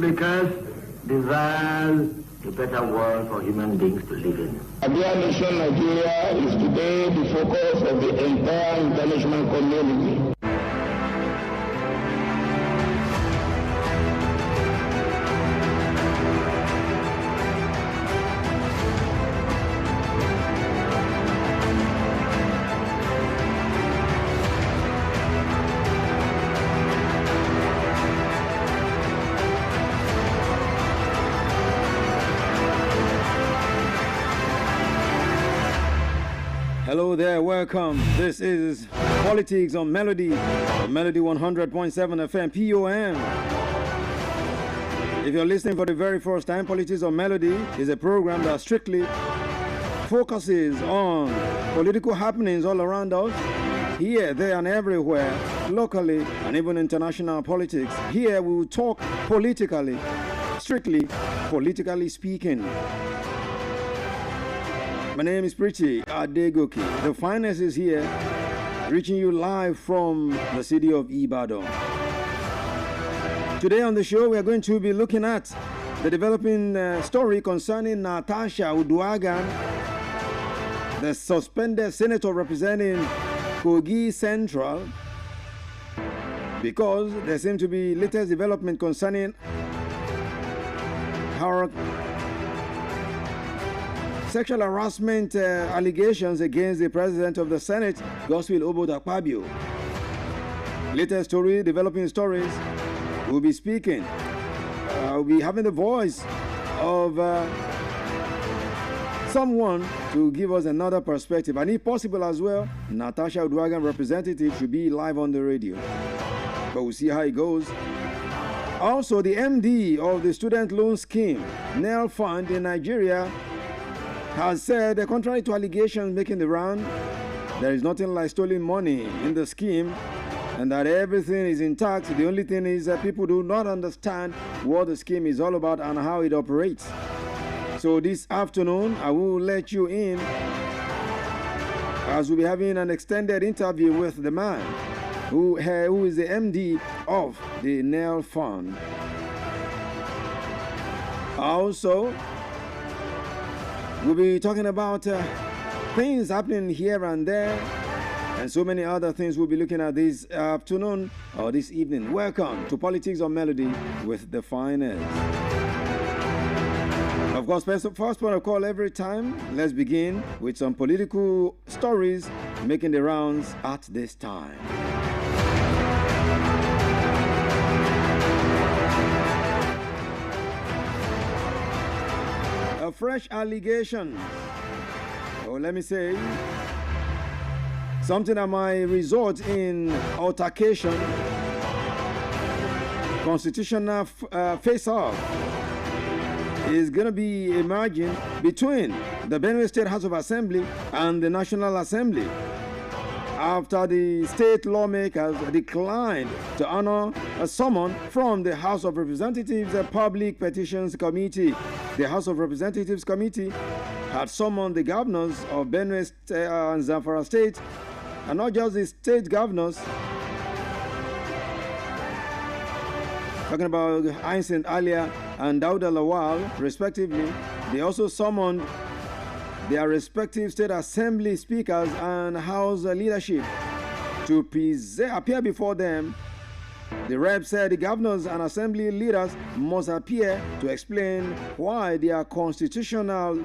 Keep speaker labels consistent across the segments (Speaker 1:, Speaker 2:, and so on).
Speaker 1: Because desires a better world for human beings to live in.
Speaker 2: Our dear nation, Nigeria, is today the focus of the entire international community.
Speaker 3: Hello there, welcome. This is Politics on Melody 100.7 FM, POM. If you're listening for the very first time, Politics on Melody is a program that strictly focuses on political happenings all around us, here, there, and everywhere, locally and even international politics. Here we will talk politically, strictly politically speaking. My name is Preachy Adegoke. The Finest is here, reaching you live from the city of Ibadan. Today on the show, we are going to be looking at the developing story concerning Natasha Uduaghan, the suspended senator representing Kogi Central, because there seems to be latest development concerning her sexual harassment allegations against the president of the Senate, Godswill Akpabio. Latest story, developing stories. We'll be speaking. We'll be having the voice of someone to give us another perspective. And if possible as well, Natasha Uduaghan representative should be live on the radio. But we'll see how it goes. Also, the MD of the student loan scheme, NEL Fund in Nigeria, has said, contrary to allegations making the round, there is nothing like stolen money in the scheme and that everything is intact. The only thing is that people do not understand what the scheme is all about and how it operates. So this afternoon, I will let you in as we'll be having an extended interview with the man who is the MD of the NEL Fund. Also, we'll be talking about things happening here and there and so many other things we'll be looking at this afternoon or this evening. Welcome to Politics on Melody with the Finest. Of course, first point of call every time. Let's begin with some political stories making the rounds at this time. Fresh allegations, or let me say, something that might result in altercation, constitutional face-off is going to be emerging between the Benue State House of Assembly and the National Assembly after the state lawmakers declined to honor a summon from the House of Representatives Public Petitions Committee. The House of Representatives Committee had summoned the governors of Benue and Zamfara State, and not just the state governors, talking about Hyacinth Alia and Dauda Lawal, respectively. They also summoned their respective state assembly speakers and house leadership to appear before them. The rep said the governors and assembly leaders must appear to explain why their constitutional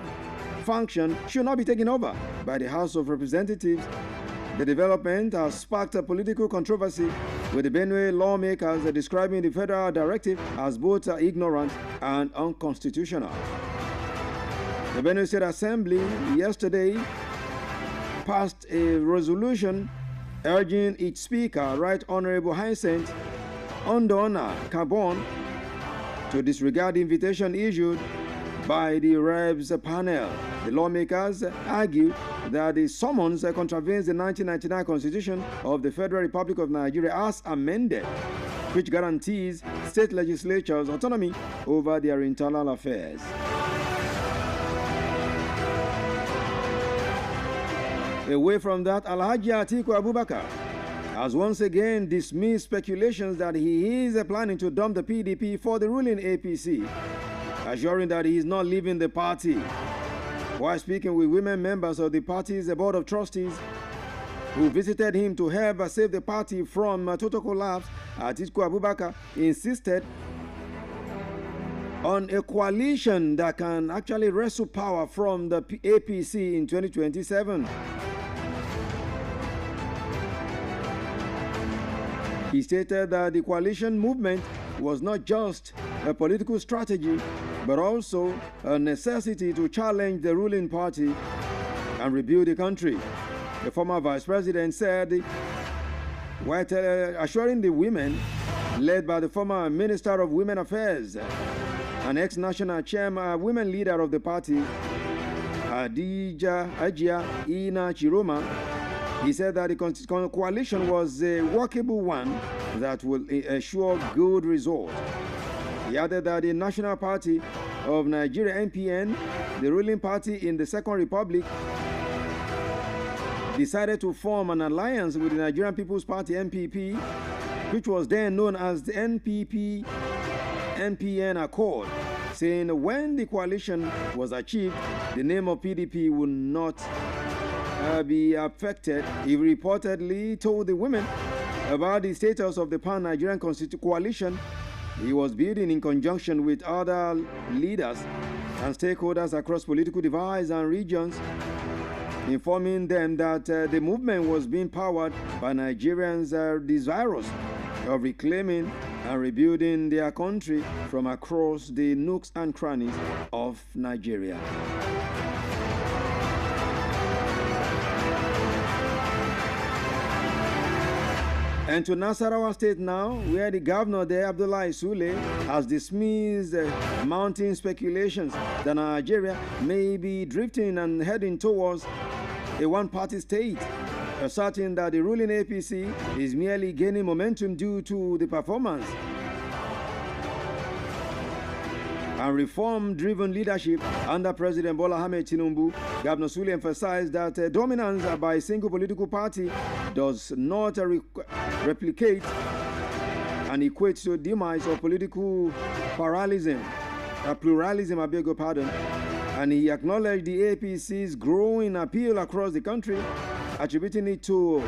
Speaker 3: function should not be taken over by the House of Representatives. The development has sparked a political controversy with the Benue lawmakers describing the federal directive as both ignorant and unconstitutional. The Benue State Assembly yesterday passed a resolution urging its Speaker, Right Honorable Hyacinth Ondona Carbon, to disregard the invitation issued by the Reps panel. The lawmakers argued that the summons contravenes the 1999 Constitution of the Federal Republic of Nigeria as amended, which guarantees state legislatures autonomy over their internal affairs. Away from that, Alhaji Atiku Abubakar has once again dismissed speculations that he is planning to dump the PDP for the ruling APC, assuring that he is not leaving the party. While speaking with women members of the party's board of trustees who visited him to help save the party from total collapse, Atiku Abubakar insisted on a coalition that can actually wrestle power from the APC in 2027. He stated that the coalition movement was not just a political strategy, but also a necessity to challenge the ruling party and rebuild the country. The former vice president said, while assuring the women, led by the former Minister of Women Affairs and ex-national chairman, women leader of the party, Adija Ajia Ina Chiroma, he said that the coalition was a workable one that will ensure good results. He added that the National Party of Nigeria, NPN, the ruling party in the Second Republic, decided to form an alliance with the Nigerian People's Party, NPP, which was then known as the NPP-NPN Accord, saying when the coalition was achieved, the name of PDP would not be affected. He reportedly told the women about the status of the Pan-Nigerian Coalition he was building in conjunction with other leaders and stakeholders across political divides and regions, informing them that the movement was being powered by Nigerians desirous of reclaiming and rebuilding their country from across the nooks and crannies of Nigeria. And to Nasarawa State now, where the governor there, Abdullahi Sule, has dismissed mounting speculations that Nigeria may be drifting and heading towards a one-party state, asserting that the ruling APC is merely gaining momentum due to the performance and reform-driven leadership under President Bola Ahmed Tinubu. Governor Sule emphasized that dominance by a single political party does not replicate and equate to demise of political pluralism, I beg your pardon. And he acknowledged the APC's growing appeal across the country, attributing it to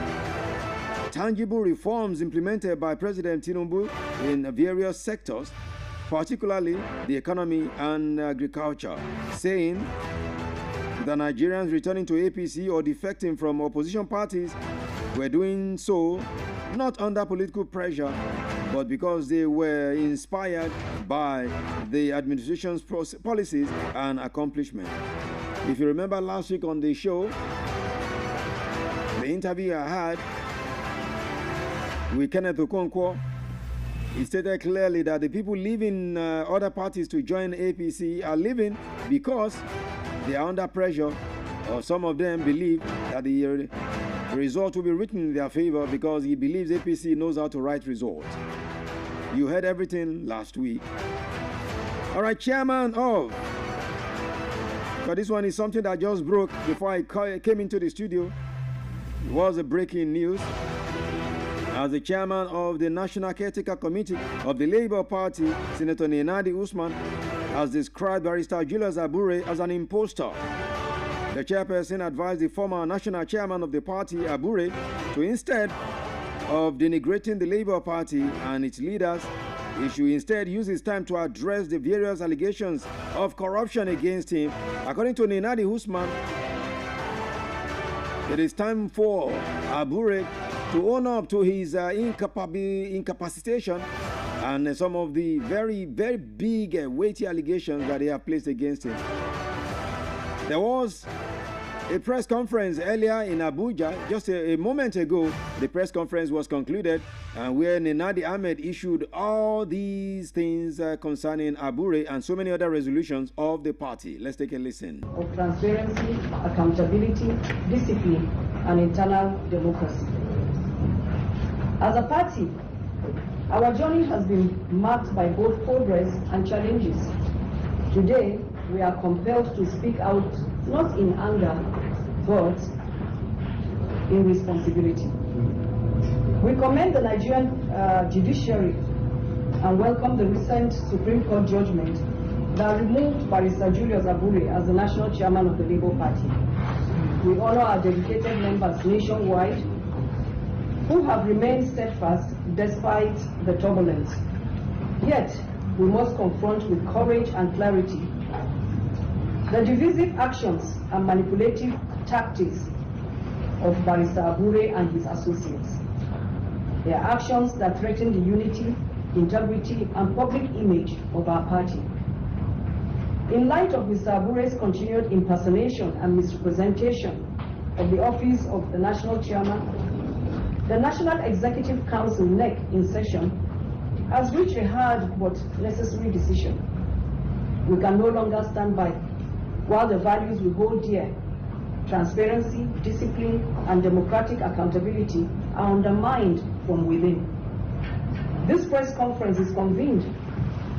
Speaker 3: tangible reforms implemented by President Tinubu in various sectors, particularly the economy and agriculture, saying that Nigerians returning to APC or defecting from opposition parties were doing so not under political pressure, but because they were inspired by the administration's policies and accomplishments. If you remember last week on the show, the interview I had with Kenneth Okonkwo, he stated clearly that the people leaving other parties to join APC are leaving because they are under pressure, or some of them believe that the result will be written in their favor because he believes APC knows how to write results. You heard everything last week. All right, chairman of, but this one is something that just broke before I came into the studio. It was a breaking news. As the chairman of the National Caretaker Committee of the Labour Party, Senator Nenadi Usman has described Barrister Julius Abure as an imposter. The chairperson advised the former national chairman of the party, Abure, to instead of denigrating the Labour Party and its leaders, he should instead use his time to address the various allegations of corruption against him. According to Nenadi Usman, it is time for Abure to own up to his incapacitation and some of the very, very big weighty allegations that they have placed against him. There was a press conference earlier in Abuja. Just a moment ago, the press conference was concluded, where Nenadi Ahmed issued all these things concerning Abure and so many other resolutions of the party. Let's take a listen.
Speaker 4: Of transparency, accountability, discipline, and internal democracy. As a party, our journey has been marked by both progress and challenges. Today, we are compelled to speak out, not in anger, but in responsibility. We commend the Nigerian judiciary and welcome the recent Supreme Court judgment that removed Barrister Julius Abure as the national chairman of the Labour Party. We honor our dedicated members nationwide who have remained steadfast despite the turbulence. Yet, we must confront with courage and clarity the divisive actions and manipulative tactics of Barrister Abure and his associates. They are actions that threaten the unity, integrity, and public image of our party. In light of Mr. Abure's continued impersonation and misrepresentation of the office of the national chairman, the National Executive Council, NEC, in session, has reached a hard but necessary decision. We can no longer stand by while the values we hold dear, transparency, discipline, and democratic accountability, are undermined from within. This press conference is convened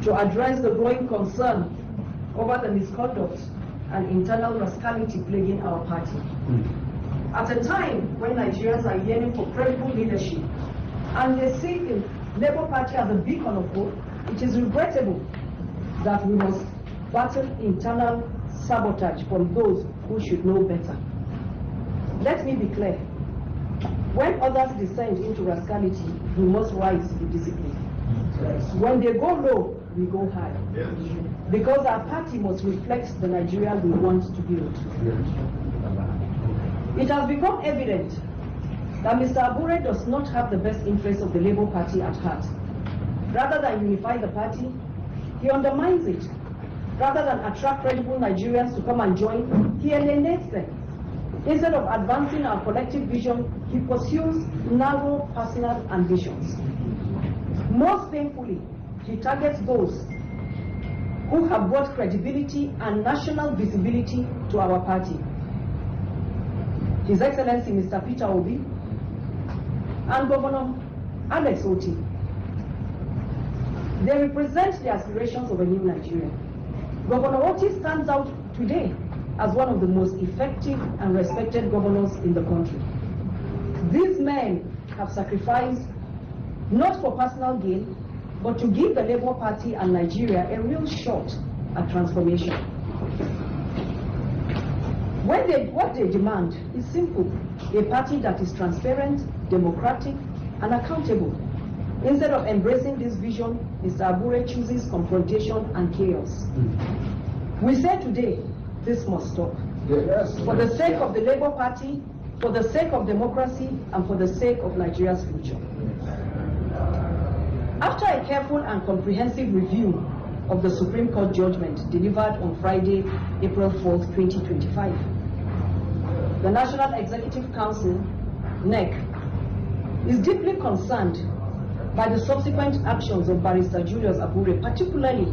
Speaker 4: to address the growing concern over the misconduct and internal rascality plaguing our party. At a time when Nigerians are yearning for credible leadership and they see the Labour Party as a beacon of hope, it is regrettable that we must battle internal sabotage from those who should know better. Let me be clear. When others descend into rascality, we must rise to discipline. When they go low, we go high. Because our party must reflect the Nigeria we want to build. It has become evident that Mr. Abure does not have the best interests of the Labour Party at heart. Rather than unify the party, he undermines it. Rather than attract credible Nigerians to come and join, he alienates them. Instead of advancing our collective vision, he pursues narrow personal ambitions. Most painfully, he targets those who have brought credibility and national visibility to our party. His Excellency Mr. Peter Obi and Governor Alex Oti. They represent the aspirations of a new Nigeria. Governor Oti stands out today as one of the most effective and respected governors in the country. These men have sacrificed not for personal gain, but to give the Labour Party and Nigeria a real shot at transformation. What they demand is simple: a party that is transparent, democratic, and accountable. Instead of embracing this vision, Mr. Abure chooses confrontation and chaos. We say today, this must stop. Yes. For the sake of the Labour Party, for the sake of democracy, and for the sake of Nigeria's future. After a careful and comprehensive review of the Supreme Court judgment delivered on Friday, April 4th, 2025, the National Executive Council, NEC, is deeply concerned by the subsequent actions of Barrister Julius Abure, particularly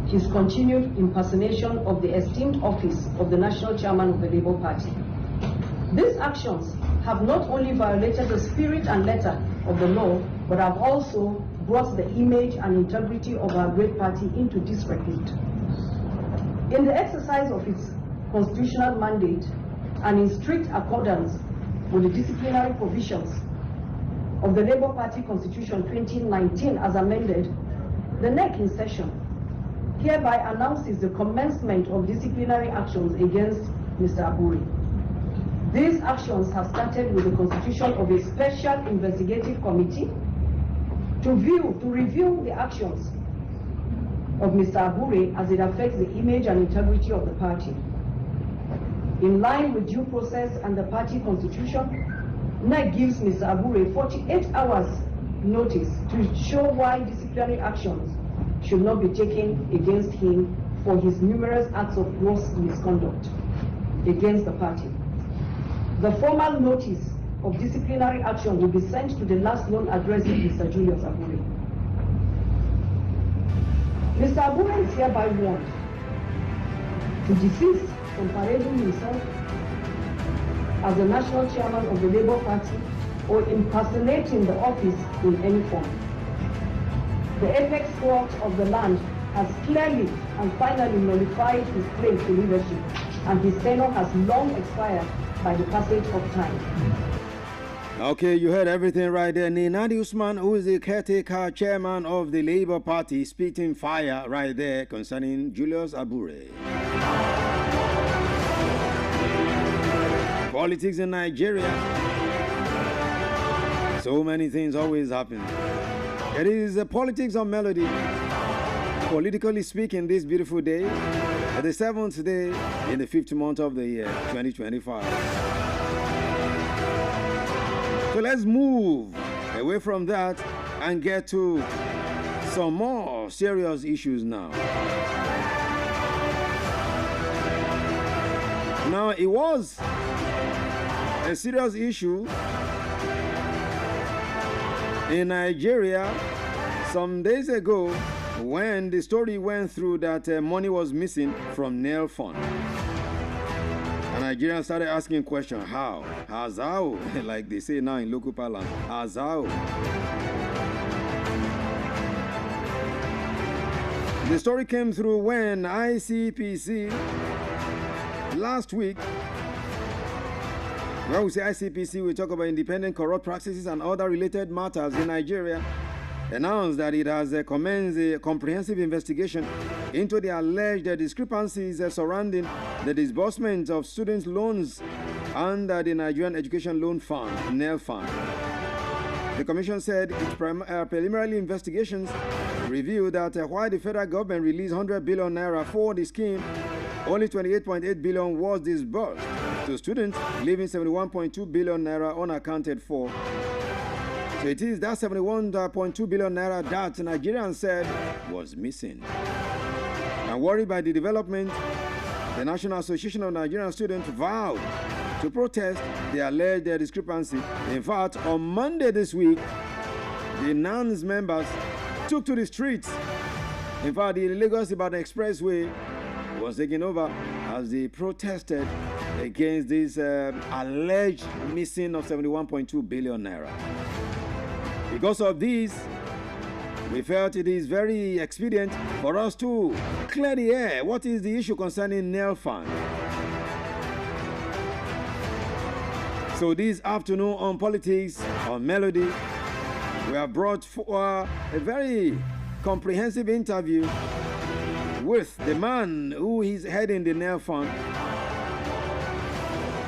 Speaker 4: his continued impersonation of the esteemed office of the national chairman of the Labour Party. These actions have not only violated the spirit and letter of the law, but have also brought the image and integrity of our great party into disrepute. In the exercise of its constitutional mandate and in strict accordance with the disciplinary provisions of the Labour Party Constitution 2019 as amended, the NEC in session hereby announces the commencement of disciplinary actions against Mr. Abure. These actions have started with the constitution of a special investigative committee to review the actions of Mr. Abure as it affects the image and integrity of the party. In line with due process and the party constitution, NEC gives Mr. Abure 48 hours notice to show why disciplinary actions should not be taken against him for his numerous acts of gross misconduct against the party. The formal notice of disciplinary action will be sent to the last known address of Mr. Julius Abure. Mr. Abure is hereby warned to desist from parading himself as the national chairman of the Labour Party or impersonating the office in any form. The apex court of the land has clearly and finally nullified his claim to leadership, and his tenure has long expired by the passage of time.
Speaker 3: Okay, you heard everything right there. Ninadi Usman, who is the caretaker chairman of the Labour Party, spitting fire right there concerning Julius Abure. Politics in Nigeria. So many things always happen. It is the politics of melody. Politically speaking, this beautiful day, the 7th day in the 5th month of the year, 2025. So let's move away from that and get to some more serious issues now. Now, it was a serious issue in Nigeria some days ago when the story went through that money was missing from Nail Fund. And Nigerians started asking questions, how? How? Like they say now in local parlance, how? The story came through when ICPC last week, when we say ICPC, we talk about independent corrupt practices and other related matters in Nigeria, announced that it has commenced a comprehensive investigation into the alleged discrepancies surrounding the disbursement of students' loans under the Nigerian Education Loan Fund, NEL Fund. The Commission said its preliminary investigations revealed that while the federal government released 100 billion naira for the scheme, only 28.8 billion was disbursed to students, leaving 71.2 billion naira unaccounted for. So it is that 71.2 billion naira that Nigerians said was missing. And worried by the development, the National Association of Nigerian Students vowed to protest the alleged discrepancy. In fact, on Monday this week, the NANS members took to the streets. In fact, the Lagos-Ibadan Expressway was taken over as they protested against this alleged missing of 71.2 billion naira. Because of this, we felt it is very expedient for us to clear the air. What is the issue concerning NEL Fund? So this afternoon on Politics, on Melody, we have brought for a very comprehensive interview with the man who is heading the NEL Fund.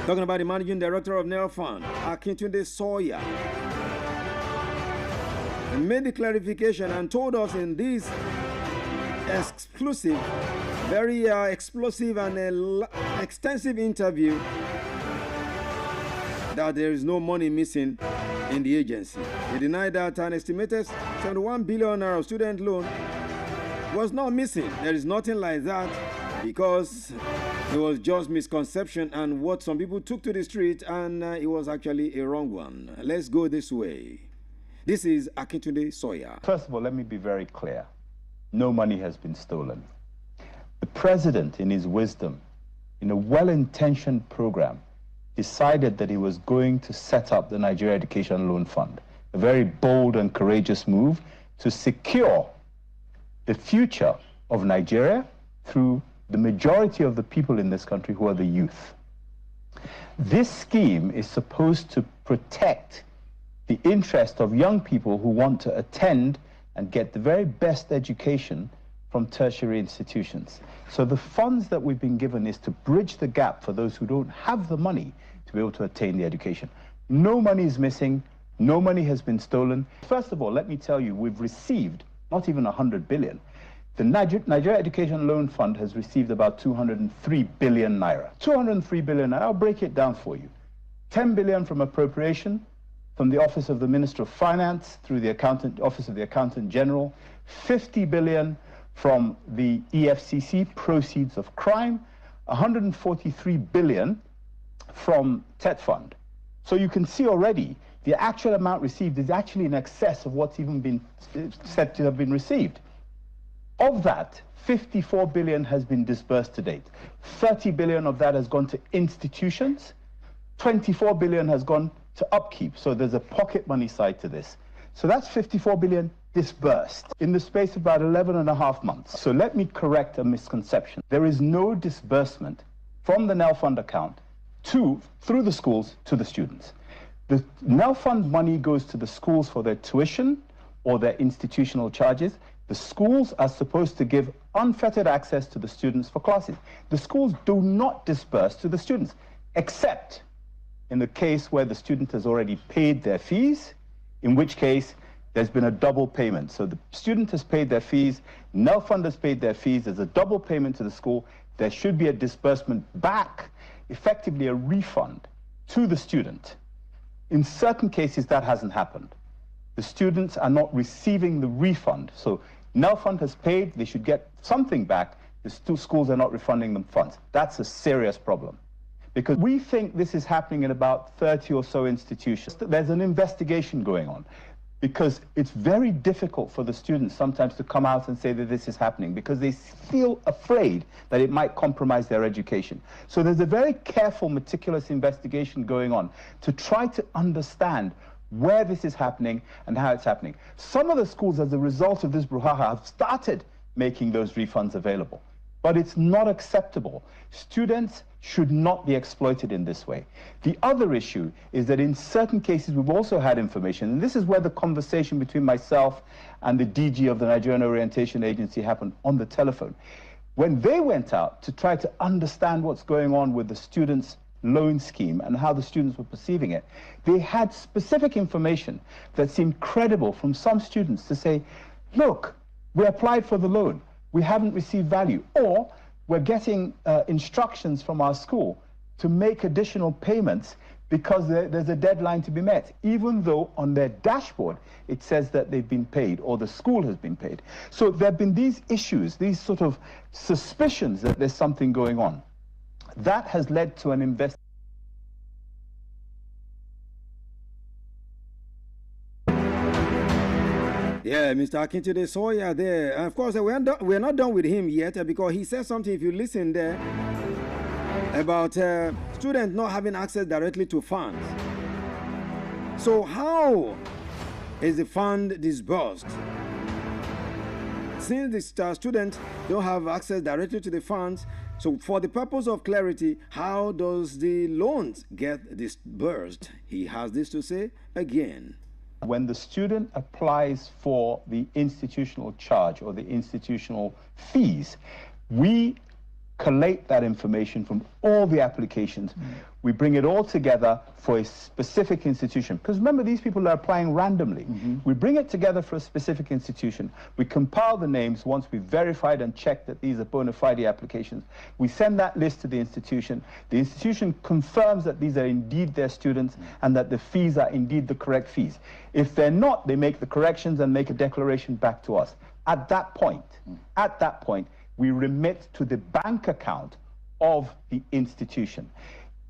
Speaker 3: Talking about the managing director of NEL Fund, Akintunde Sawyer. He made the clarification and told us in this exclusive, very explosive and extensive interview that there is no money missing in the agency. He denied that an estimated 71 billion naira student loan was not missing. There is nothing like that because it was just misconception and what some people took to the street, and it was actually a wrong one. Let's go this way. This is Akintunde Sawyer.
Speaker 5: First of all, let me be very clear. No money has been stolen. The president, in his wisdom, in a well-intentioned program, decided that he was going to set up the Nigeria Education Loan Fund, a very bold and courageous move to secure the future of Nigeria through the majority of the people in this country who are the youth. This scheme is supposed to protect the interest of young people who want to attend and get the very best education from tertiary institutions. So the funds that we've been given is to bridge the gap for those who don't have the money to be able to attain the education. No money is missing, no money has been stolen. First of all, let me tell you, we've received not even 100 billion. The Nigeria Education Loan Fund has received about 203 billion naira. 203 billion naira, I'll break it down for you. 10 billion from appropriation, from the Office of the Minister of Finance through the Office of the Accountant General, 50 billion from the EFCC, proceeds of crime, 143 billion from TET Fund. So you can see already the actual amount received is actually in excess of what's even been said to have been received. Of that, 54 billion has been disbursed to date. 30 billion of that has gone to institutions, 24 billion has gone to upkeep. So there's a pocket money side to this. So that's 54 billion disbursed in the space of about 11.5 months. So let me correct a misconception. There is no disbursement from the NEL Fund account through the schools to the students. The NEL Fund money goes to the schools for their tuition or their institutional charges. The schools are supposed to give unfettered access to the students for classes. The schools do not disperse to the students, except in the case where the student has already paid their fees, in which case there's been a double payment. So the student has paid their fees, NEL Fund has paid their fees, there's a double payment to the school, there should be a disbursement back, effectively a refund to the student. In certain cases, that hasn't happened. The students are not receiving the refund. So NEL Fund has paid, they should get something back. The schools are not refunding them funds. That's a serious problem. Because we think this is happening in about 30 or so institutions. There's an investigation going on. Because it's very difficult for the students sometimes to come out and say that this is happening because they feel afraid that it might compromise their education. So there's a very careful, meticulous investigation going on to try to understand where this is happening and how it's happening. Some of the schools, as a result of this brouhaha, have started making those refunds available. But it's not acceptable. Students should not be exploited in this way. The other issue is that in certain cases we've also had information, and this is where the conversation between myself and the DG of the Nigerian Orientation Agency happened on the telephone. When they went out to try to understand what's going on with the students' loan scheme and how the students were perceiving it, they had specific information that seemed credible from some students to say, look, we applied for the loan, we haven't received value, or we're getting instructions from our school to make additional payments because there's a deadline to be met, even though on their dashboard it says that they've been paid or the school has been paid. So there have been these issues, these sort of suspicions that there's something going on. That has led to an investigation.
Speaker 3: Yeah, Mr. Akintunde Sawyer there. And of course, we're not done with him yet because he said something, if you listen there, about students not having access directly to funds. So how is the fund disbursed? Since the students don't have access directly to the funds, so for the purpose of clarity, how does the loans get disbursed? He has this to say again.
Speaker 5: When the student applies for the institutional charge or the institutional fees, we collate that information from all the applications. We bring it all together for a specific institution. Because remember, these people are applying randomly. We bring it together for a specific institution. We compile the names once we've verified and checked that these are bona fide applications. We send that list to the institution. The institution confirms that these are indeed their students and that the fees are indeed the correct fees. If they're not, they make the corrections and make a declaration back to us. At that point, we remit to the bank account of the institution.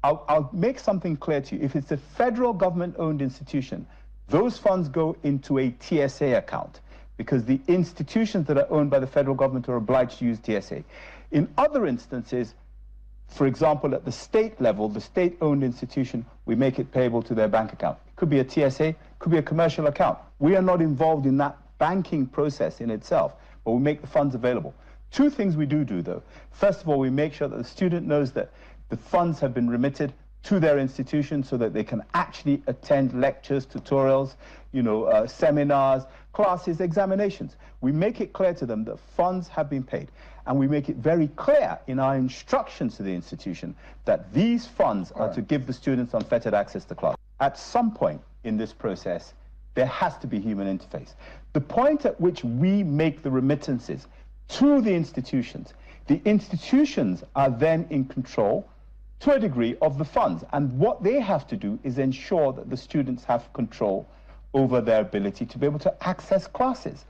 Speaker 5: I'll make something clear to you. If it's a federal government-owned institution, those funds go into a TSA account because the institutions that are owned by the federal government are obliged to use TSA. In other instances, for example, at the state level, the state-owned institution, we make it payable to their bank account. It could be a TSA, could be a commercial account. We are not involved in that banking process in itself, but we make the funds available. Two things we do though. First of all, we make sure that the student knows that the funds have been remitted to their institution so that they can actually attend lectures, tutorials, seminars, classes, examinations. We make it clear to them that funds have been paid. And we make it very clear in our instructions to the institution that these funds are to give the students unfettered access to class. At some point in this process, there has to be human interface. The point at which we make the remittances to the institutions are then in control to a degree of the funds, and what they have to do is ensure that the students have control over their ability to be able to access classes.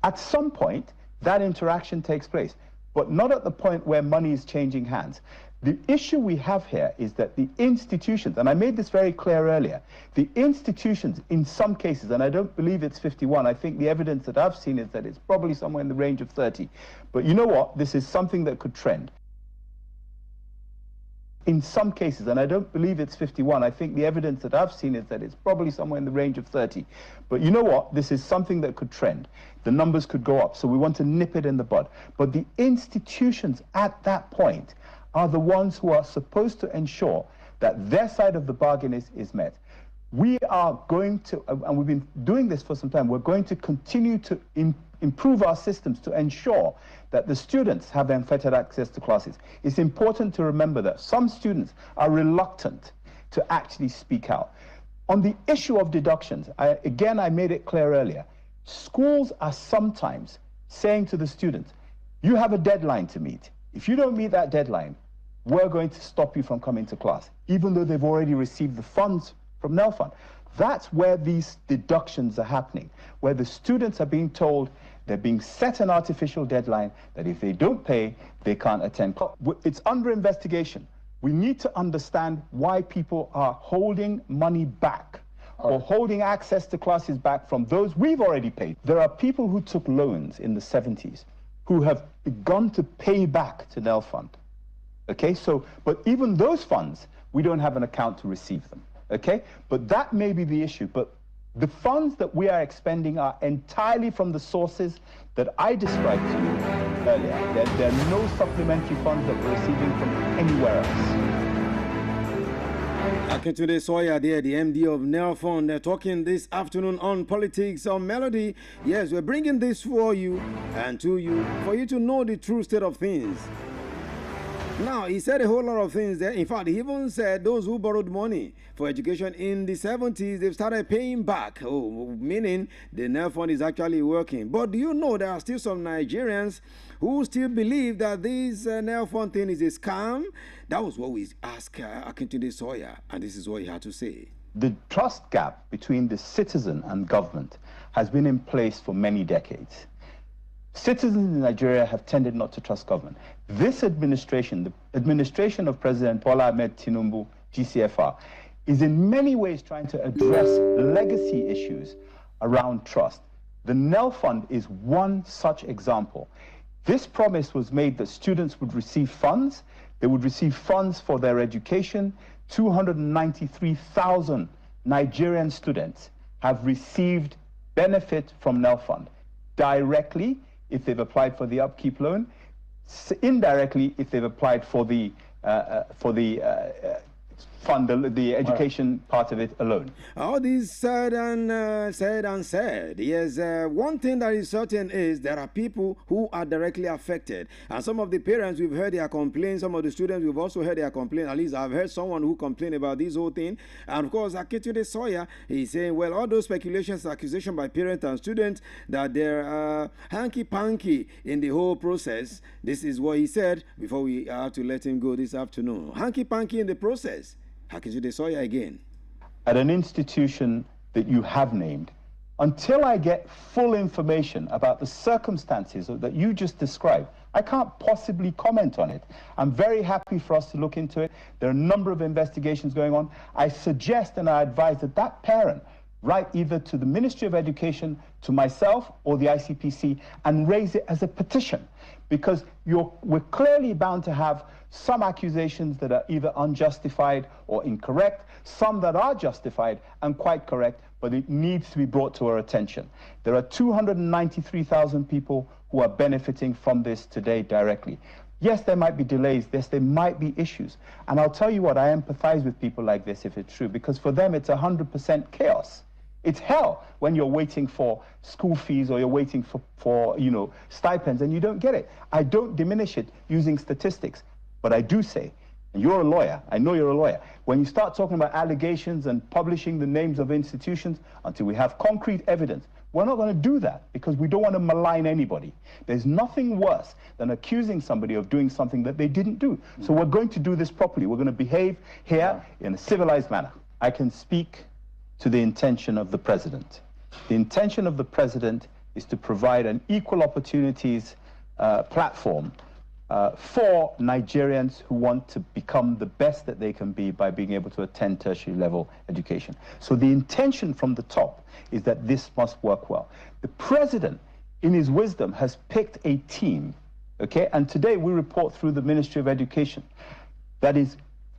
Speaker 5: At some point that interaction takes place, but not at the point where money is changing hands. The issue we have here is that the institutions, and I made this very clear earlier, the institutions in some cases, and I don't believe it's 51, I think the evidence that I've seen is that it's probably somewhere in the range of 30. But you know what? This is something that could trend. In some cases, and I don't believe it's 51, I think the evidence that I've seen is that it's probably somewhere in the range of 30. But you know what? This is something that could trend. The numbers could go up, so we want to nip it in the bud. But the institutions at that point are the ones who are supposed to ensure that their side of the bargain is met. we are going to, and we've been doing this for some time, we're going to continue to improve our systems to ensure that the students have unfettered access to classes. It's important to remember that some students are reluctant to actually speak out. On the issue of deductions, I made it clear earlier, schools are sometimes saying to the students, you have a deadline to meet. If you don't meet that deadline, we're going to stop you from coming to class, even though they've already received the funds from NELFund. That's where these deductions are happening, where the students are being told they're being set an artificial deadline that if they don't pay, they can't attend. It's under investigation. We need to understand why people are holding money back or holding access to classes back from those we've already paid. There are people who took loans in the 70s who have begun to pay back to NELFund. Okay, so, but even those funds, we don't have an account to receive them. Okay, but that may be the issue. But the funds that we are expending are entirely from the sources that I described to you earlier. There are no supplementary funds that we're receiving from anywhere else.
Speaker 3: Akintunde Sawyer there, the MD of NELFund, they're talking this afternoon on Politics on Melody. Yes, we're bringing this for you and to you for you to know the true state of things. Now, he said a whole lot of things there. In fact, he even said those who borrowed money for education in the 70s, they've started paying back. Oh, meaning the NELFund is actually working. But do you know there are still some Nigerians who still believe that this NELFund thing is a scam? That was what we asked Akintunde Sawyer, and this is what he had to say.
Speaker 5: The trust gap between the citizen and government has been in place for many decades. Citizens in Nigeria have tended not to trust government. This administration, the administration of President Bola Ahmed Tinubu, GCFR, is in many ways trying to address legacy issues around trust. The NELFund is one such example. This promise was made that students would receive funds. They would receive funds for their education. 293,000 Nigerian students have received benefit from NELFund directly if they've applied for the upkeep loan, indirectly if they've applied for the fund, the education part of it alone.
Speaker 3: All this said and said. Yes, one thing that is certain is there are people who are directly affected. And some of the parents, we've heard their complaints. Some of the students, we've also heard their complaints. At least I've heard someone who complained about this whole thing. And of course, Akintunde Sawyer, he's saying, well, all those speculations, accusations by parents and students that they're hanky-panky in the whole process. This is what he said before we have to let him go this afternoon. Hanky-panky in the process. Akintunde Sawyer again.
Speaker 5: At an institution that you have named, until I get full information about the circumstances that you just described, I can't possibly comment on it. I'm very happy for us to look into it. There are a number of investigations going on. I suggest and I advise that that parent write either to the Ministry of Education, to myself, or the ICPC, and raise it as a petition, because we're clearly bound to have some accusations that are either unjustified or incorrect, some that are justified and quite correct, but it needs to be brought to our attention. There are 293,000 people who are benefiting from this today directly. Yes, there might be delays. Yes, there might be issues. And I'll tell you what, I empathize with people like this if it's true, because for them it's 100% chaos. It's hell when you're waiting for school fees or you're waiting for stipends and you don't get it. I don't diminish it using statistics, but I do say, and you're a lawyer, I know you're a lawyer, when you start talking about allegations and publishing the names of institutions until we have concrete evidence, we're not going to do that because we don't want to malign anybody. There's nothing worse than accusing somebody of doing something that they didn't do. So we're going to do this properly. We're going to behave here in a civilized manner. I can speak to the intention of the president. The intention of the president is to provide an equal opportunities platform for Nigerians who want to become the best that they can be by being able to attend tertiary level education. So the intention from the top is that this must work well. The president, in his wisdom, has picked a team, okay? And today we report through the Ministry of Education that is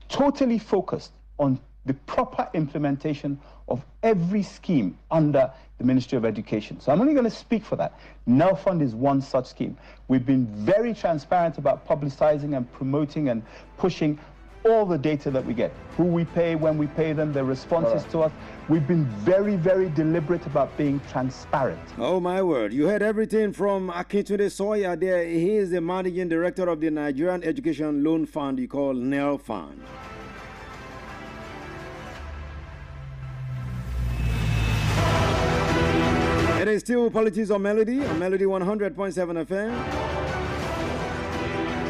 Speaker 5: totally focused on the proper implementation of every scheme under the Ministry of Education. So I'm only going to speak for that. NELFund is one such scheme. We've been very transparent about publicizing and promoting and pushing all the data that we get, who we pay, when we pay them, their responses to us. We've been very, very deliberate about being transparent.
Speaker 3: Oh, my word. You heard everything from Akintunde Sawyer there. He is the managing director of the Nigerian Education Loan Fund you call NEL Fund. It is still Politics on Melody 100.7 FM.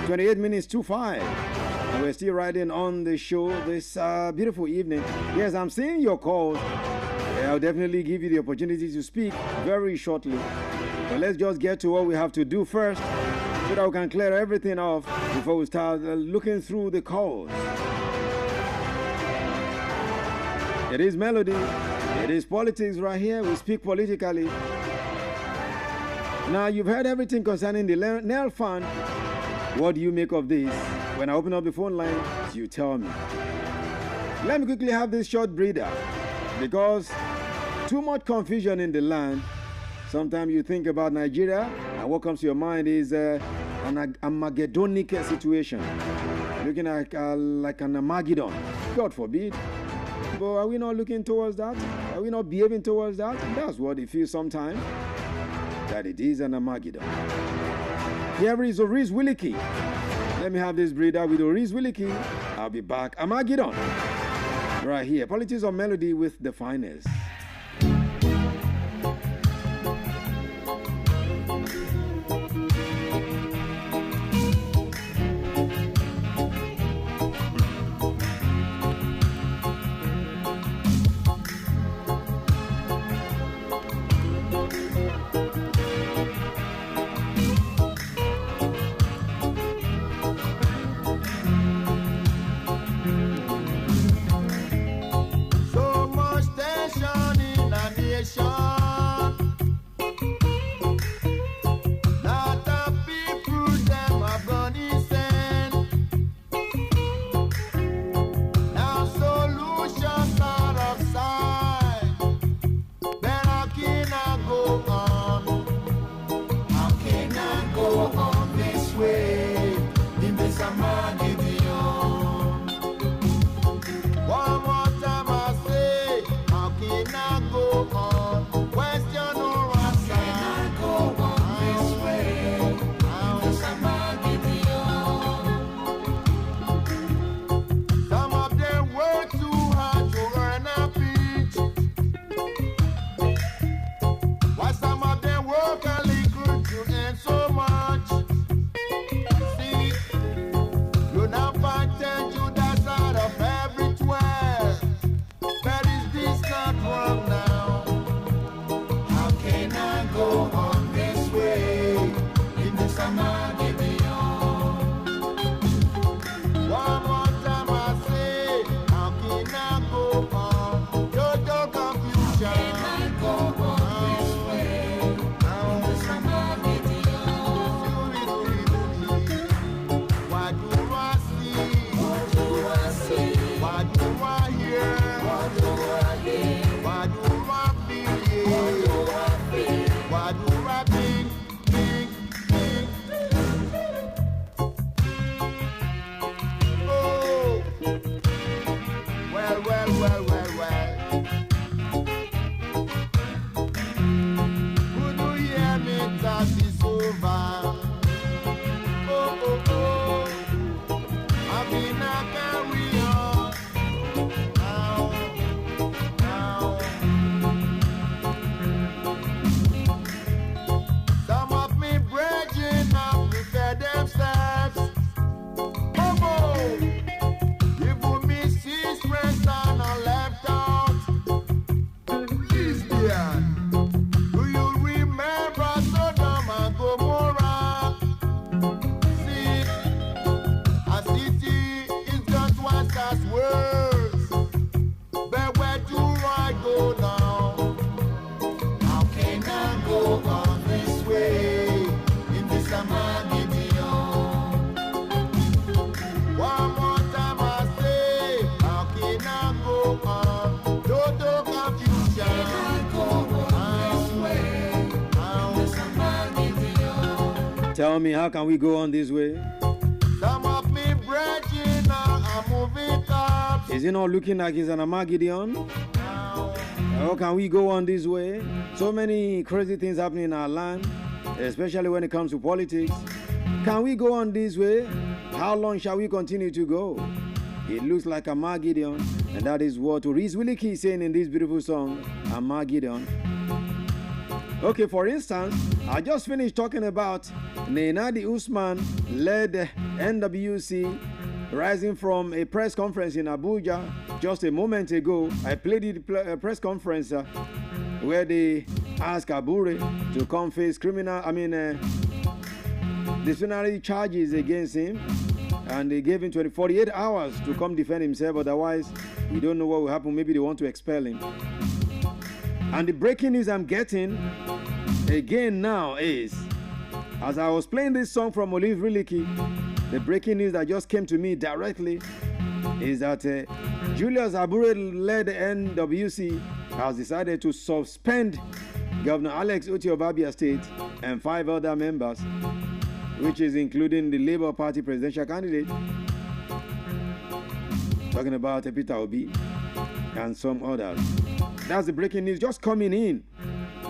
Speaker 3: 28 minutes to 5. And we're still riding on the show this beautiful evening. Yes, I'm seeing your calls. I'll definitely give you the opportunity to speak very shortly. But let's just get to what we have to do first so that we can clear everything off before we start looking through the calls. It is Melody. It is politics right here. We speak politically. Now, you've heard everything concerning the NEL Fund. What do you make of this? When I open up the phone line, you tell me. Let me quickly have this short breather, because too much confusion in the land. Sometimes you think about Nigeria, and what comes to your mind is an Armageddonic situation. Looking like an Armageddon. God forbid. But are we not looking towards that? Are we not behaving towards that? That's what it feels sometimes, that it is an Armageddon. Here is Oris Williki. Let me have this breather with Oris Williki. I'll be back. Armageddon. Right here. Politics on Melody with Definest. Tell me, how can we go on this way?
Speaker 6: Some of me brethren are
Speaker 3: Is it not looking like it's an Armageddon? How can we go on this way? So many crazy things happening in our land, especially when it comes to politics. Can we go on this way? How long shall we continue to go? It looks like Armageddon, and that is what Reese Williki is saying in this beautiful song, Armageddon. Okay, for instance, I just finished talking about Nenadi Usman led NWC rising from a press conference in Abuja just a moment ago. I played the press conference where they asked Abure to come face disciplinary charges against him, and they gave him 48 hours to come defend himself. Otherwise, we don't know what will happen. Maybe they want to expel him. And the breaking news I'm getting again now is, as I was playing this song from Olive Riliki, the breaking news that just came to me directly is that Julius Abure-led NWC has decided to suspend Governor Alex Otti of Abia State and 5 other members, which is including the Labour Party presidential candidate, talking about Peter Obi and some others. That's the breaking news just coming in.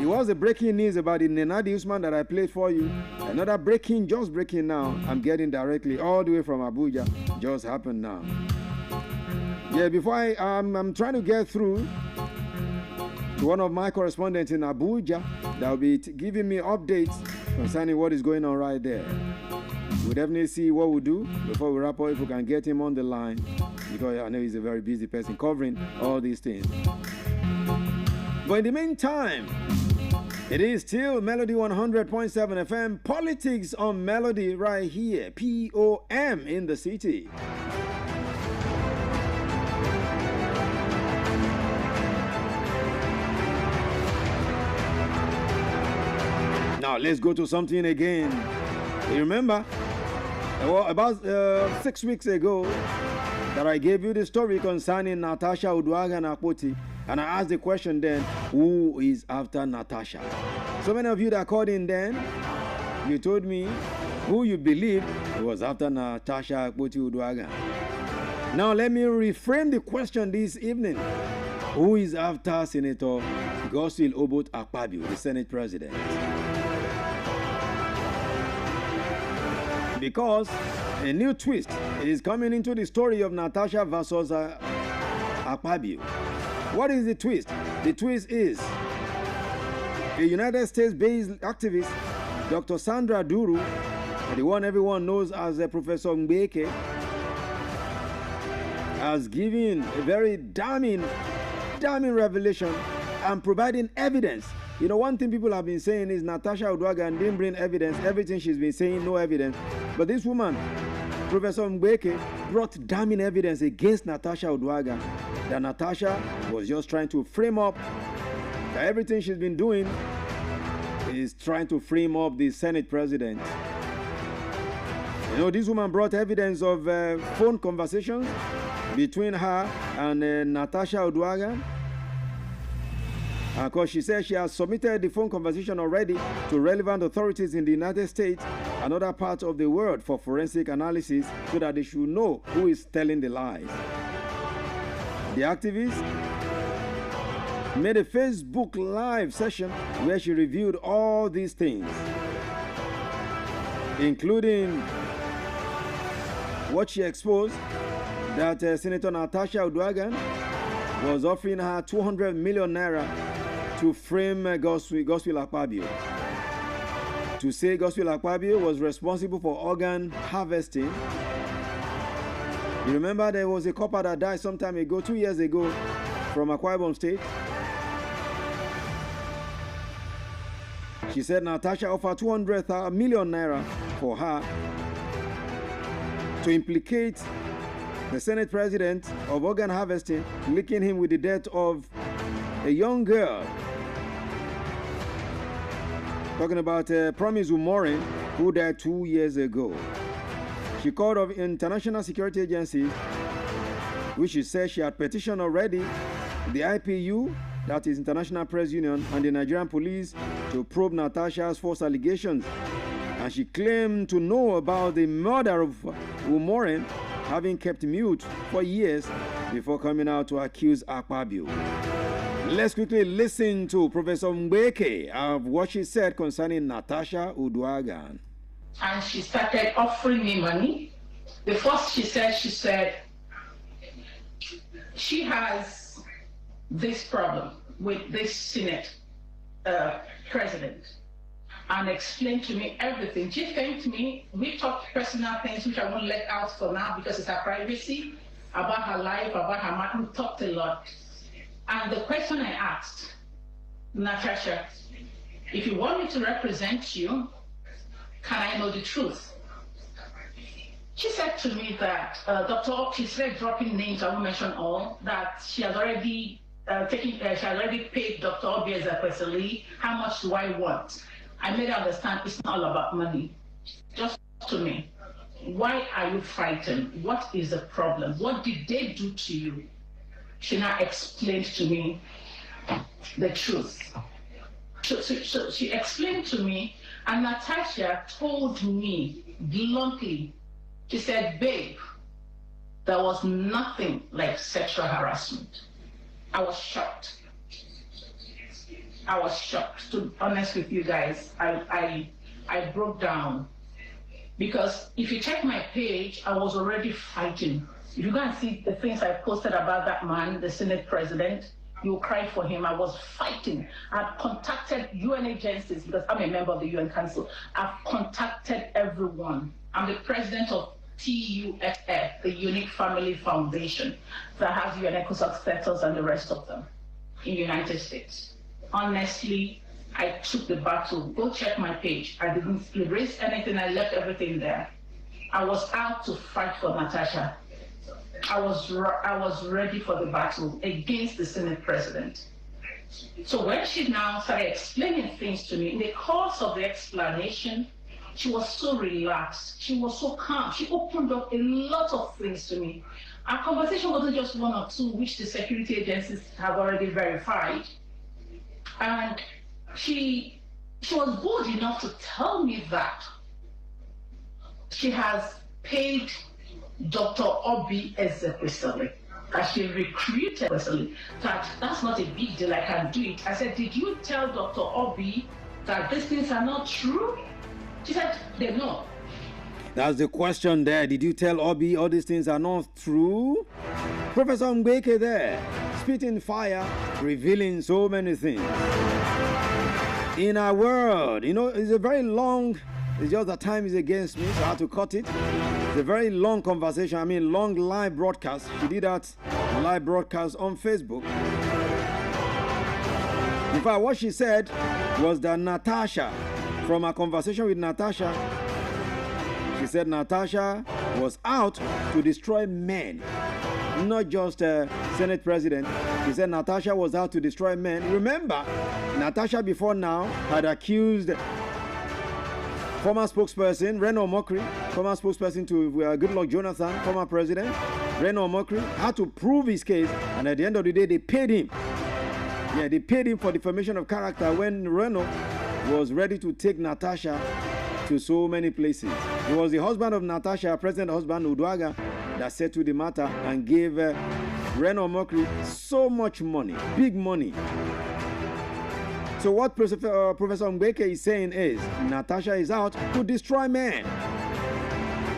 Speaker 3: It was the breaking news about the Nenadi Usman that I played for you. Another just breaking now. I'm getting directly all the way from Abuja. Just happened now. Yeah, before I'm trying to get through to one of my correspondents in Abuja that will be giving me updates concerning what is going on right there. We'll definitely see what we'll do before we wrap up, if we can get him on the line, because I know he's a very busy person covering all these things. But in the meantime, it is still Melody 100.7 FM, Politics on Melody right here, POM in the city. Now let's go to something again. You remember, about 6 weeks ago, that I gave you the story concerning Natasha Uduaghan Akpoti, and I asked the question then, who is after Natasha? So many of you that called in then, you told me who you believe was after Natasha Akpoti Uduaghan. Now let me reframe the question this evening. Who is after Senator Godswill Obot Akpabio, the Senate President? Because a new twist is coming into the story of Natasha versus Akpabio. What is the twist? The twist is a United States-based activist, Dr. Sandra Duru, the one everyone knows as Professor Mbeke, has given a very damning revelation and providing evidence. You know, one thing people have been saying is Natasha Uduaghan didn't bring evidence. Everything she's been saying, no evidence. But this woman, Professor Mbeke, brought damning evidence against Natasha Uduaghan, that Natasha was just trying to frame up, that everything she's been doing is trying to frame up the Senate President. You know, this woman brought evidence of phone conversations between her and Natasha Uduaghan. Of course, she says she has submitted the phone conversation already to relevant authorities in the United States and other parts of the world for forensic analysis so that they should know who is telling the lies. The activist made a Facebook Live session where she reviewed all these things, including what she exposed, that Senator Natasha Uduaghan was offering her 200 million naira to frame Godswill Akpabio, to say Godswill Akpabio was responsible for organ harvesting. You remember there was a couple that died some time ago, 2 years ago, from Akwa Ibom State. She said Natasha offered 200 million naira for her to implicate the Senate President of organ harvesting, linking him with the death of a young girl. Talking about Promise Umorin, who died 2 years ago. She called of international security agencies, which she said she had petitioned already, the IPU, that is International Press Union, and the Nigerian police to probe Natasha's false allegations. And she claimed to know about the murder of Umorin having kept mute for years before coming out to accuse Akpabio. Let's quickly listen to Professor Mbeke of what she said concerning Natasha Uduaghan.
Speaker 6: And she started offering me money. The first she said she has this problem with this Senate president, and explained to me everything. She thanked me. We talked personal things which I won't let out for now because it's her privacy, about her life, about her mom. We talked a lot. And the question I asked, Natasha, if you want me to represent you, can I know the truth? She said to me that she said, dropping names, I won't mention all, that she has already she has already paid Dr. Obi Ezekwesili. How much do I want? I made her understand it's not all about money. Just to me, why are you frightened? What is the problem? What did they do to you? She now explained to me the truth. So she explained to me, and Natasha told me bluntly, she said, babe, there was nothing like sexual harassment. I was shocked. I was shocked. To be honest with you guys, I broke down. Because if you check my page, I was already fighting. If you go and see the things I posted about that man, the Senate president, you'll cry for him. I was fighting. I've contacted UN agencies because I'm a member of the UN Council. I've contacted everyone. I'm the president of TUFF, the Unique Family Foundation, that has UN ECOSOC status and the rest of them in the United States. Honestly, I took the battle. Go check my page. I didn't erase anything. I left everything there. I was out to fight for Natasha. I was ready for the battle against the Senate president. So when she now started explaining things to me, in the course of the explanation, she was so relaxed. She was so calm. She opened up a lot of things to me. Our conversation wasn't just one or two, which the security agencies have already verified. And she was bold enough to tell me that she has paid Dr. Obi Ezekwesili, that she recruited Ezekwesili, that that's not a big deal, I can do it. I said, did you tell Dr. Obi that these things are not true? She said, they know.
Speaker 3: That's the question there. Did you tell Obi all these things are not true? Professor Mbeke there, spitting fire, revealing so many things. In our world, you know, it's a very long, it's just that time is against me, so I have to cut it. It's a very long conversation, long live broadcast. She did that live broadcast on Facebook. In fact, what she said was that Natasha, from a conversation with Natasha, she said Natasha was out to destroy men, not just Senate president. She said Natasha was out to destroy men. Remember, Natasha before now had accused former spokesperson Reno Omokri, former spokesperson to Goodluck Jonathan, former president Reno Omokri, had to prove his case, and at the end of the day, they paid him. Yeah, they paid him for defamation of character when Reno was ready to take Natasha to so many places. It was the husband of Natasha, President husband Uduaghan, that settled the matter and gave Reno Omokri so much money, big money. So what Professor Mbeke is saying is Natasha is out to destroy men,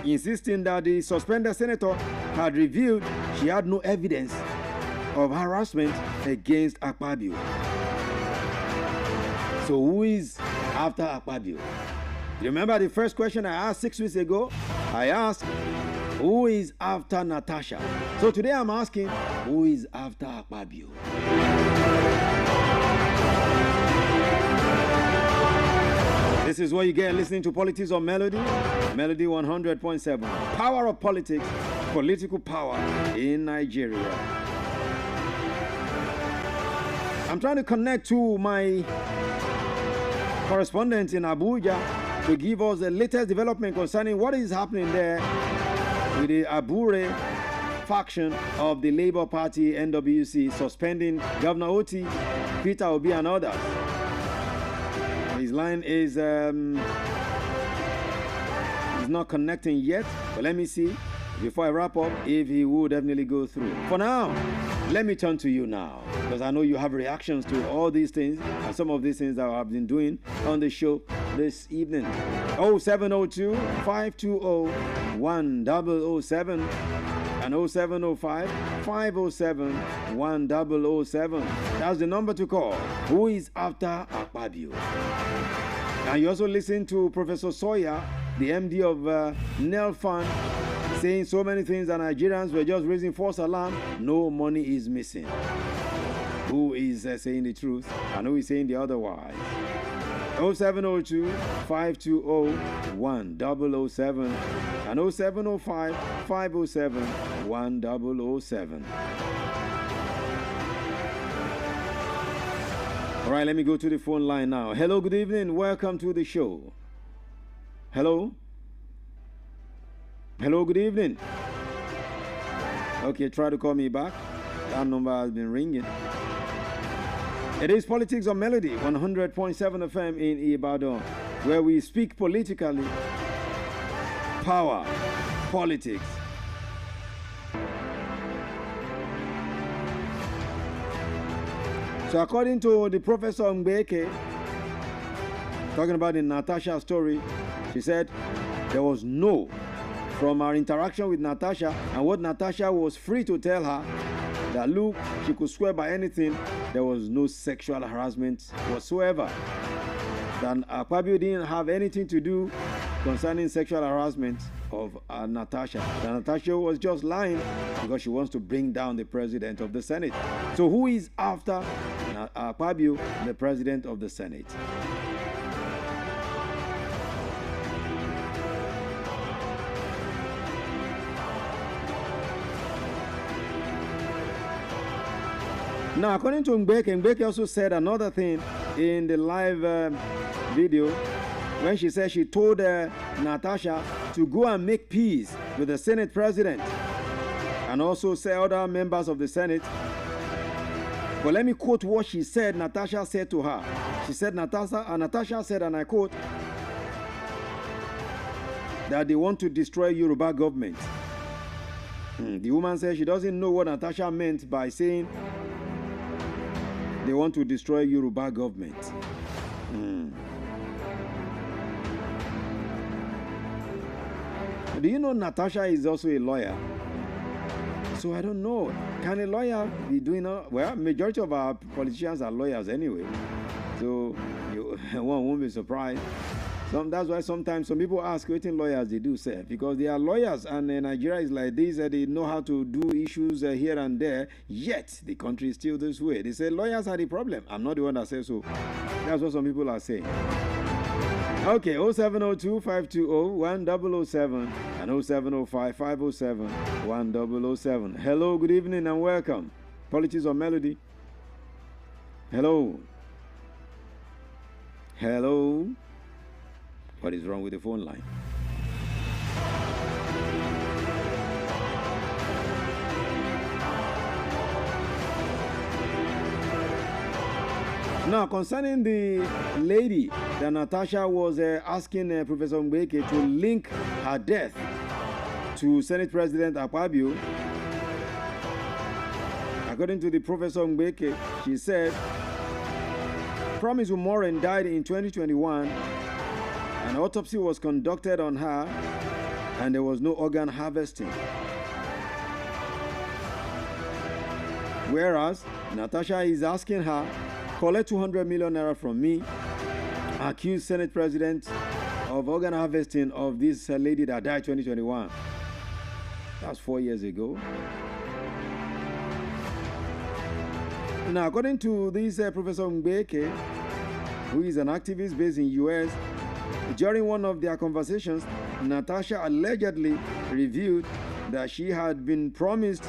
Speaker 3: insisting that the suspended senator had revealed she had no evidence of harassment against Akpabio. So who is after Akpabio? Remember the first question I asked 6 weeks ago? I asked, who is after Natasha? So today I'm asking, who is after Akpabio? This is what you get listening to Politics on Melody, Melody 100.7. Power of politics, political power in Nigeria. I'm trying to connect to my correspondent in Abuja to give us the latest development concerning what is happening there with the Abure faction of the Labour Party NWC suspending Governor Oti, Peter Obi and others. His line is not connecting yet, but let me see. before I wrap up, if he will definitely go through. For now, let me turn to you now, because I know you have reactions to all these things and some of these things that I've been doing on the show this evening. 0702 520 1007 and 0705 507 1007. That's the number to call. Who is after Akpabio? And you also listen to Professor Sawyer, the MD of Nelfan, saying so many things that Nigerians were just raising false alarm. No money is missing. Who is saying the truth and who is saying the otherwise? 0702 520 1007 and 0705 507 1007. All right, let me go to the phone line now. Hello, good evening. Welcome to the show. Hello? Hello, good evening. Okay, try to call me back. That number has been ringing. It is Politics on Melody, 100.7 FM in Ibadan, where we speak politically. Power, politics. So according to the Professor Mbeke, talking about the Natasha story, she said there was no, from our interaction with Natasha and what Natasha was free to tell her, that look, she could swear by anything, there was no sexual harassment whatsoever. That Akpabio didn't have anything to do concerning sexual harassment of Natasha. That Natasha was just lying because she wants to bring down the president of the Senate. So who is after Akpabio, the president of the Senate? Now, according to Mbeke also said another thing in the live video when she said she told Natasha to go and make peace with the Senate president and also say other members of the Senate. But let me quote what she said, Natasha said to her. She said, Natasha said, and I quote, that they want to destroy Yoruba government. The woman said she doesn't know what Natasha meant by saying they want to destroy Yoruba government. Do you know Natasha is also a lawyer? So I don't know. Can a lawyer be doing... well, majority of our politicians are lawyers anyway. So one won't be surprised. That's why sometimes some people ask what lawyers they do, sir, because they are lawyers and Nigeria is like this, they know how to do issues here and there, yet the country is still this way. They say lawyers are the problem. I'm not the one that says so. That's what some people are saying. Okay, 0702 520 1007 and 0705 507 1007. Hello, good evening and welcome. Politics on Melody. Hello. Hello. What is wrong with the phone line? Now, concerning the lady that Natasha was asking Professor Mbeke to link her death to Senate President Akpabio, according to the Professor Mbeke, she said, Promise Umoren died in 2021. An autopsy was conducted on her and there was no organ harvesting. Whereas Natasha is asking her, collect 200 million naira from me, accuse Senate President of organ harvesting of this lady that died 2021. That's 4 years ago. Now, according to this Professor Mbeke, who is an activist based in US, during one of their conversations, Natasha allegedly revealed that she had been promised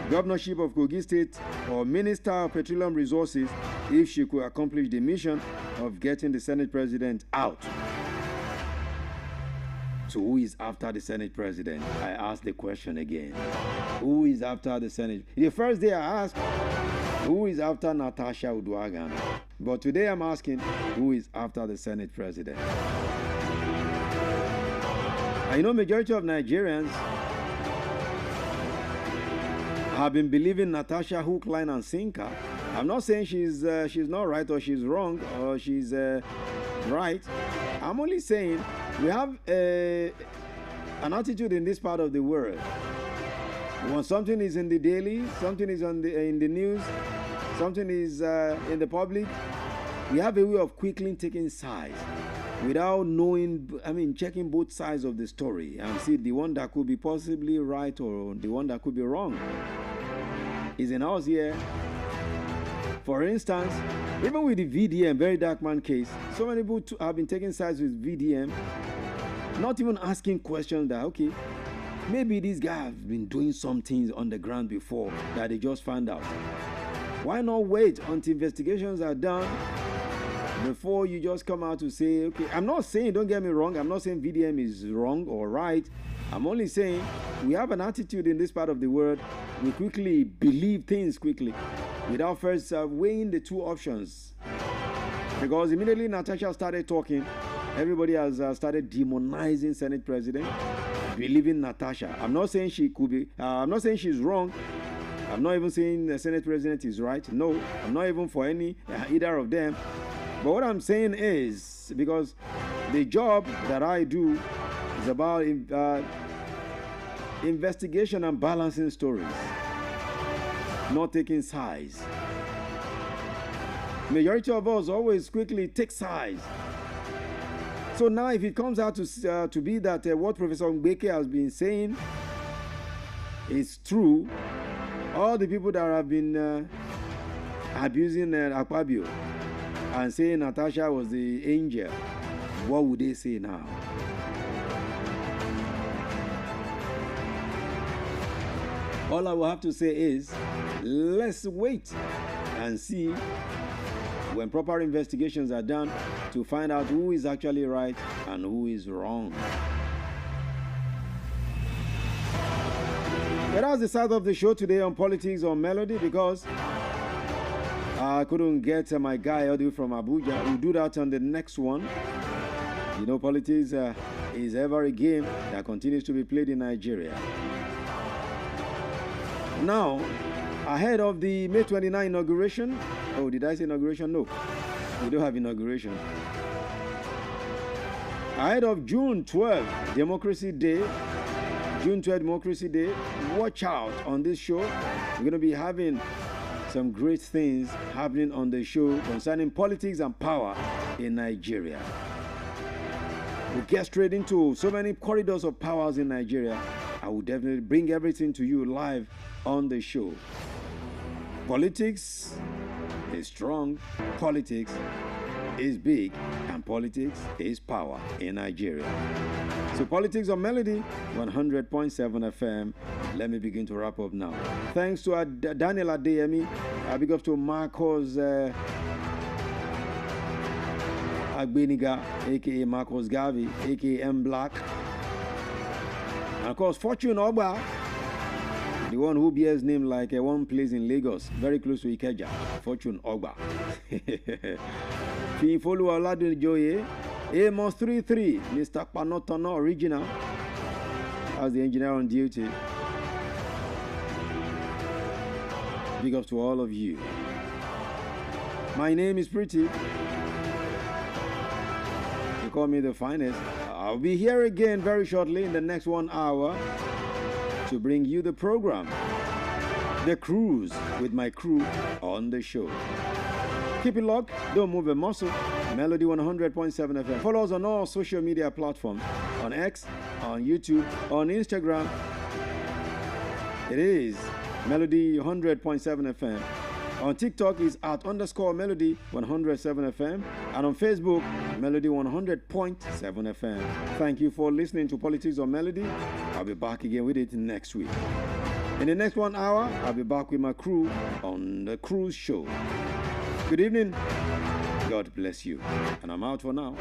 Speaker 3: governorship of Kogi State or Minister of Petroleum Resources if she could accomplish the mission of getting the Senate President out. So who is after the Senate President? I asked the question again. Who is after the Senate? The first day I asked, who is after Natasha Uduaghan? But today I'm asking, who is after the Senate President? I know majority of Nigerians have been believing Natasha hook, line, and sinker. I'm not saying she's not right or she's wrong or she's right. I'm only saying we have an attitude in this part of the world. When something is in the daily, something is in the news, something is in the public, we have a way of quickly taking sides without knowing, checking both sides of the story and see the one that could be possibly right or the one that could be wrong. Is in us here. For instance, even with the VDM, very dark man case, so many people have been taking sides with VDM, not even asking questions that, okay, maybe this guy has been doing some things on the ground before that they just found out. Why not wait until investigations are done before you just come out to say, okay, I'm not saying, don't get me wrong, I'm not saying VDM is wrong or right. I'm only saying we have an attitude in this part of the world. We quickly believe things quickly without first weighing the two options. Because immediately Natasha started talking, everybody has started demonizing Senate President, believing Natasha. I'm not saying she could be, I'm not saying she's wrong. I'm not even saying the Senate President is right. No, I'm not even for either of them. But what I'm saying is, because the job that I do is about investigation and balancing stories, not taking sides. Majority of us always quickly take sides. So now if it comes out to be that what Professor Mbeke has been saying is true, all the people that have been abusing Akpabio and saying Natasha was the angel, what would they say now? All I will have to say is, let's wait and see when proper investigations are done to find out who is actually right and who is wrong. But that's the side of the show today on Politics on Melody, because I couldn't get my guy audio from Abuja. We'll do that on the next one. You know, politics is ever a game that continues to be played in Nigeria. Now, ahead of the May 29 inauguration, oh, did I say inauguration? No, we don't have inauguration. Ahead of June 12, Democracy Day, June 12 Democracy Day, watch out on this show. We're going to be having some great things happening on the show concerning politics and power in Nigeria. We'll get straight into so many corridors of powers in Nigeria. I will definitely bring everything to you live on the show. Politics is strong, politics is big, and politics is power in Nigeria. So Politics on Melody, 100.7 FM. Let me begin to wrap up now. Thanks to Daniel Adeyemi. Big up to Marcos Agbeniga, a.k.a. Marcos Gavi, a.k.a. M Black. And of course, Fortune Oba, the one who bears name like one place in Lagos, very close to Ikeja, Fortune Oba. Finfolu Oladun Joye, Amos 33, Mr. Panotono Original, as the engineer on duty. Big up to all of you. My name is Pretty. You call me the finest. I'll be here again very shortly in the next 1 hour to bring you the program, The Cruise, with my crew on the show. Keep it locked, don't move a muscle. Melody 100.7 FM. Follow us on all social media platforms, on X, on YouTube, on Instagram. It is Melody 100.7 FM. On TikTok is @_Melody 107 FM. And on Facebook, Melody 100.7 FM. Thank you for listening to Politics on Melody. I'll be back again with it next week. In the next 1 hour, I'll be back with my crew on the Cruise Show. Good evening. God bless you. And I'm out for now.